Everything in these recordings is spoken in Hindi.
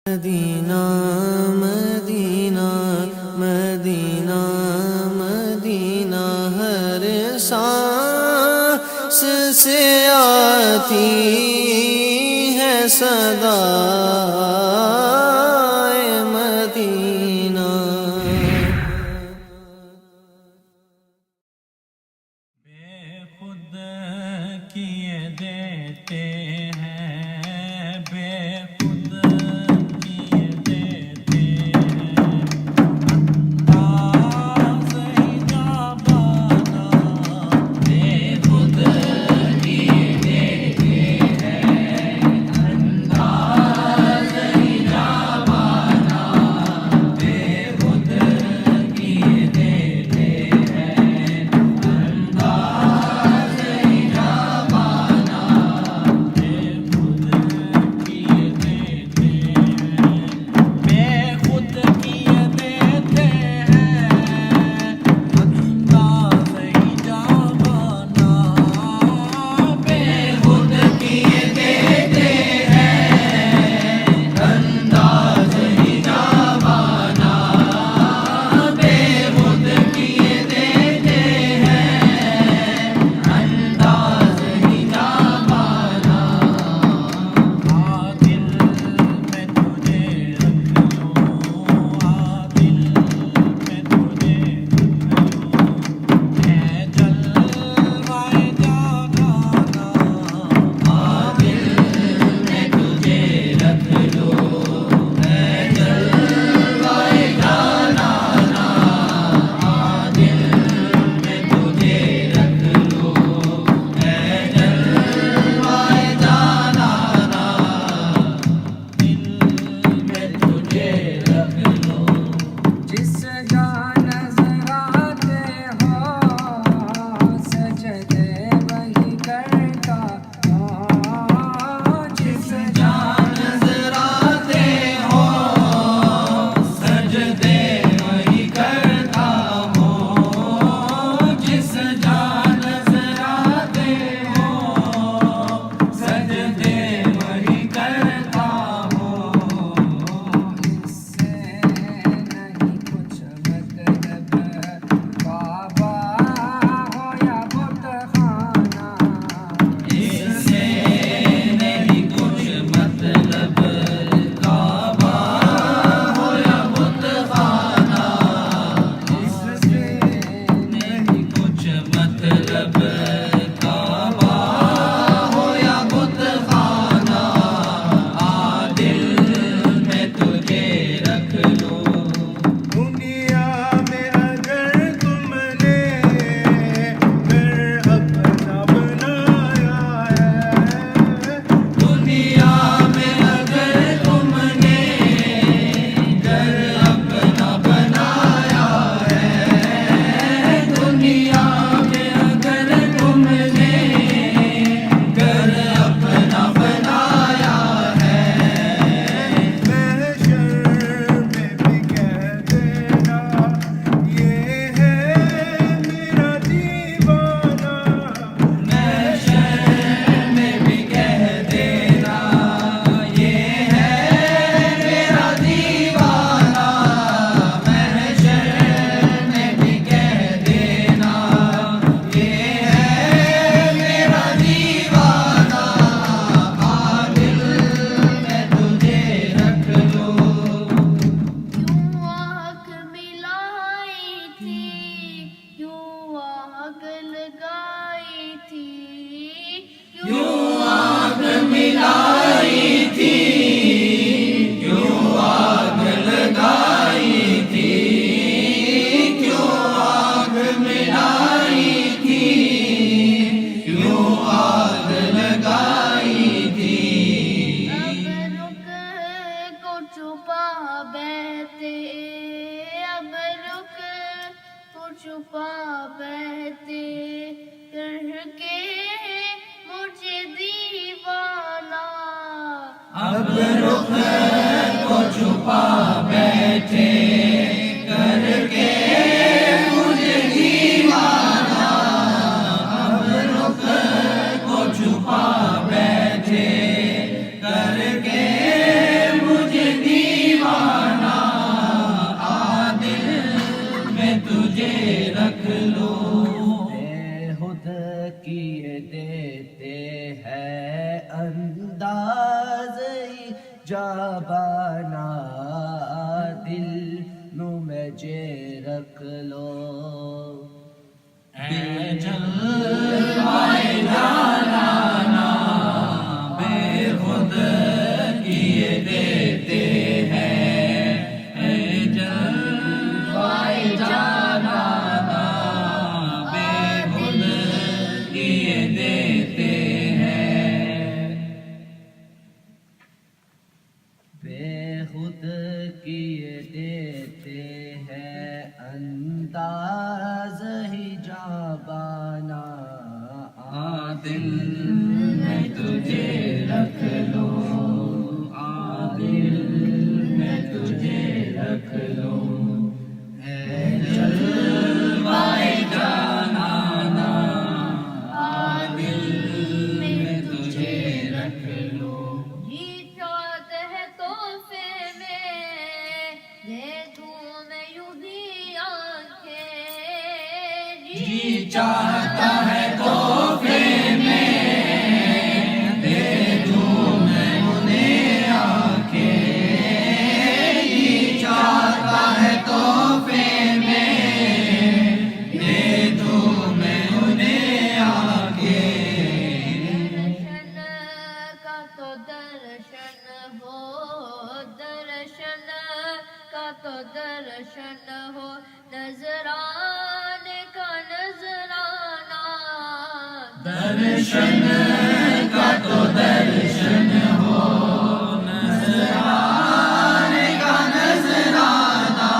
मदीना मदीना मदीना मदीना हर सांस से आती है सदा मदीना। बेखुद किए देते हैं, बेखुद किए देते हैं, अंदाज़ ही जाबाना। बेखुद किए देते हैं, अंदाज़ ही जाबाना। बेखुद किए देते हैं, अंदाज़ ही जाबाना। बेखुद किए देते हैं, बेखुद किए देते हैं, अंदाज़ ही जाबाना। बेखुद किए देते हैं, अंदाज़ ही जाबाना। बेखुद किए देते हैं, अंदाज़ ही जाबाना। आ दिल में तुझे रख लूं, आ दिल में तुझे रख लूं, है जलवाए जागाना। आ दिल में तुझे रख लूं, है जलवाए जागाना। आ दिल में तुझे रख लूं, है जलवाए जागाना। दिल में तुझे रख लूं, जिस जान नज़र आते हो, सजदे वही करता हूँ। जिस जान नज़र आते हो, सजदे वही करता हूँ। जिस जान नज़र आते हो, सजदे वही करता हूँ। इससे नहीं कुछ मतलब, काबा हो या बुतखाना। इससे नहीं कुछ मतलब, काबा हो या बुतखाना। इससे नहीं कुछ मतलब, काबा हो या बुतखाना। आ दिल में तुझे रख लूं, दुनिया में अगर तुमने घर अपना बनाया है। दुनिया में अगर तुमने घर अपना बनाया है। दुनिया में अगर तुमने घर अपना बनाया है। महशर में भी कह देना, ये है मेरा दीवाना। महशर में भी कह देना, ये है मेरा दीवाना। महशर में भी कह देना, ये है मेरा दीवाना। आ दिल में तुझे रख लूं, यूं आग मिलाई थी, यूं आग लगाई थी, यूं आग मिलाई थी, यूं आग लगाई थी, क्यों आग मिलाई थी, यूं आग लगाई थी। अब रुक को छुपा बहते, अब रुक को छुपा बहते, करके मुझे दीवाना। अब रुख को छुपा बैठे, करके मुझे दीवाना। अब रुख को छुपा बैठे, करके मुझे दीवाना। जाबाना दिल नू में जे रख लो जलवाए जाना बेखुद किए देते हैं जलवाए जाना बेखुद किए देते हैं बेखुद किए देते हैं अंदाज ही जाबाना दिल में तुझे रख लो दिल में तुझे रख लो जलवाए जाना दिल में तुझे रख लो जी चाहते है तोहफे में दे दूं मैं यूं भी आंखें जी चाहता है तोहफे में दे दूं मैं उन्हें आंखें जी चाहता है तोहफे में दे दूं मैं उन्हें आंखें दर्शन का तो दर्शन हो दर्शन का तो दर्शन हो नजराने का नजराना दर्शन का तो दर्शन हो नजराने का नजराना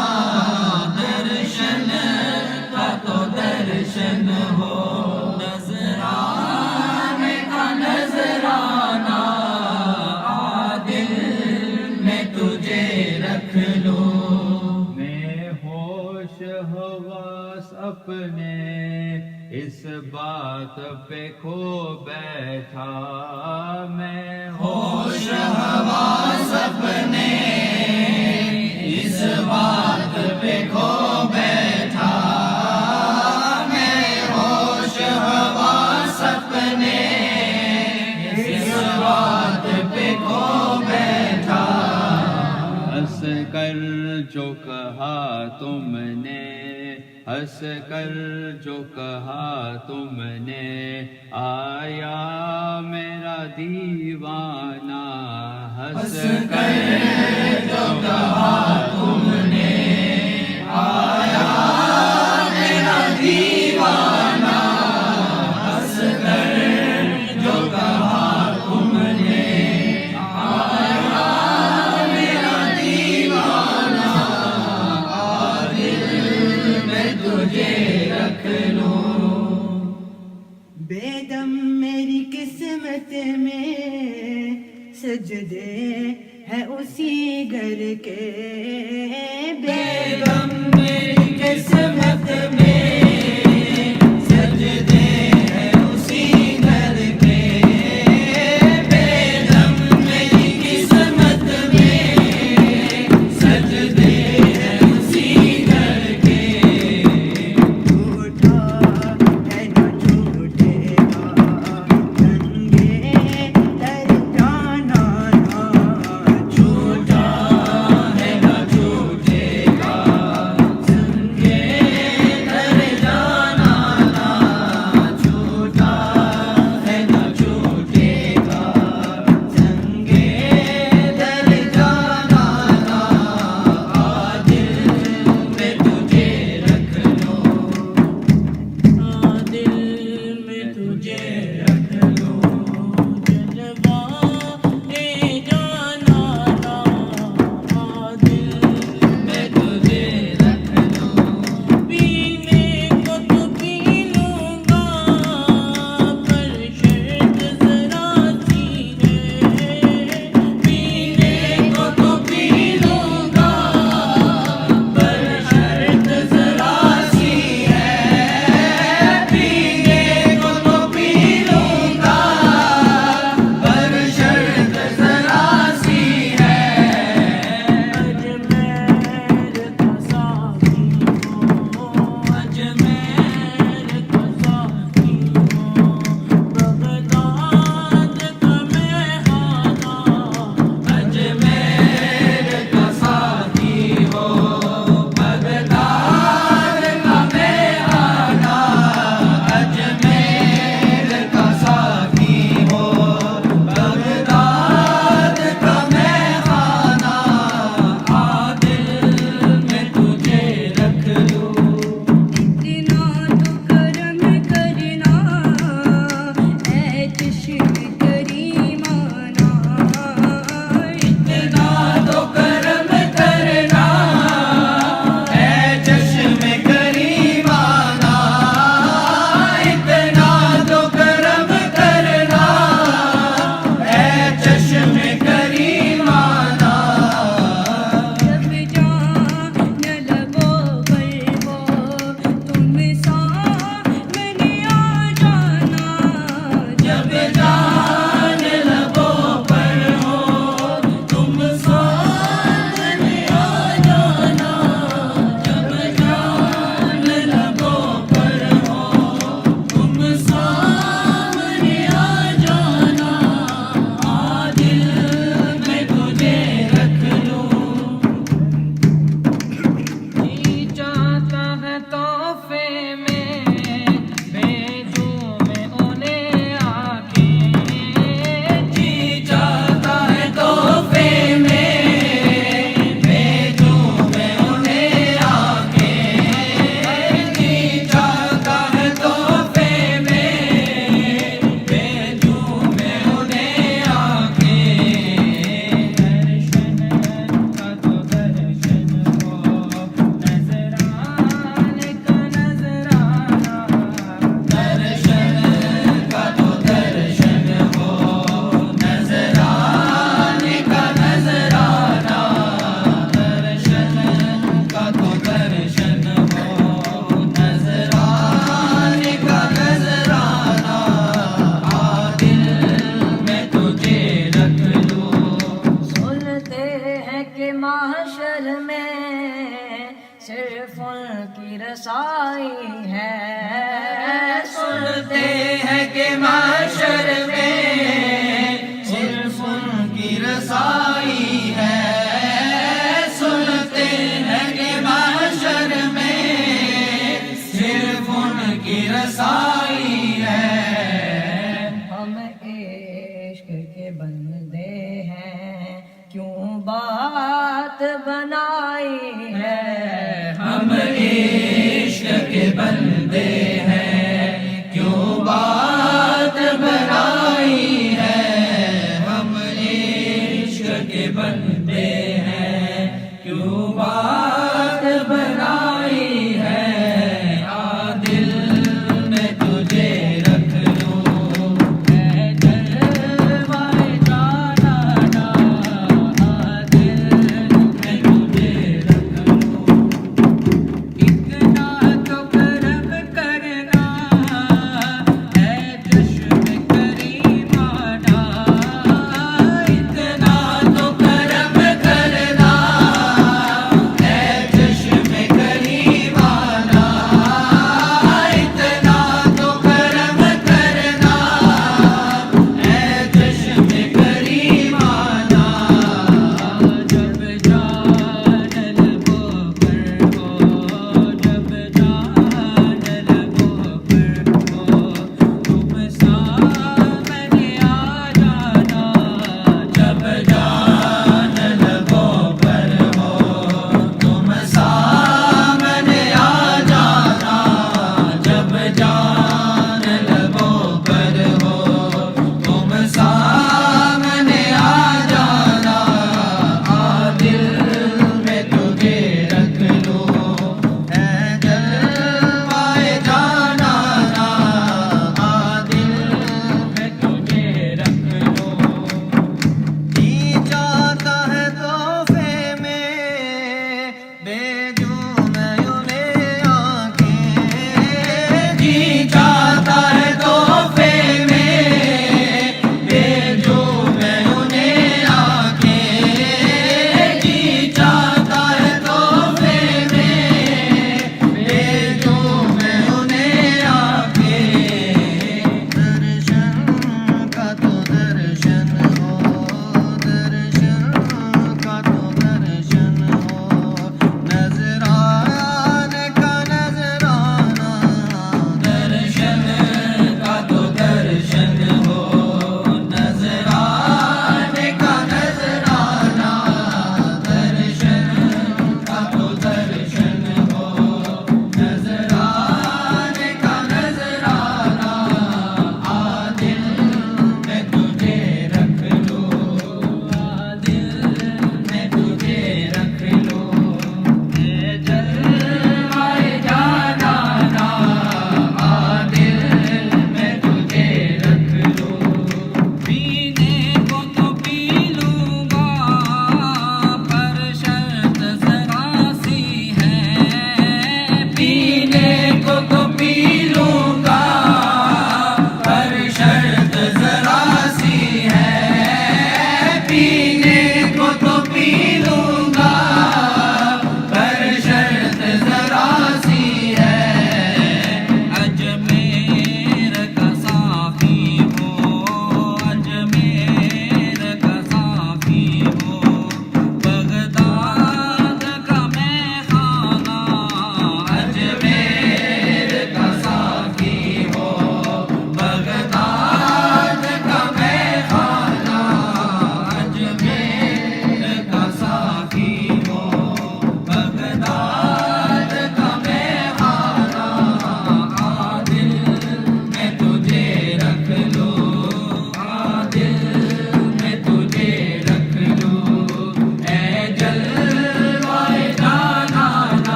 दर्शन का तो दर्शन हो नजराने का नजराना दिल में तुझे रख लो मैं होश हवास अपने इस बात पे खो बैठा मैं होश हवास अपने इस बात पे खो बैठा मैं होश हवास अपने इस बात पे खो बैठा हंस कर जो कहा तुमने हंस कर जो कहा तुमने आया मेरा दीवाना हंस कर जो कहा तुमने आया मेरा दीवाना हंस कर जो कहा तुमने आया मेरा दीवाना दिल में तुझे रख लो बेदम मेरी किस्मत में सजदे है उसी घर के बेगम मेरी किस्मत में सजदे हैं उसी घर के बेगम मेरी किस्मत में सजदे हैं उसी घर के झूठा है ना झूठेगा नंगे दर जाना ना झूठा है ना झूठेगा संगे कि mahshar में सिर्फ उनकी रसाई है। सुनते हैं कि mahshar में सिर्फ उनकी रसाई है। सुनते हैं कि mahshar में सिर्फ उनकी रसाई है। हम इश्क के बंदे हैं, क्यों बात बनाई है। हम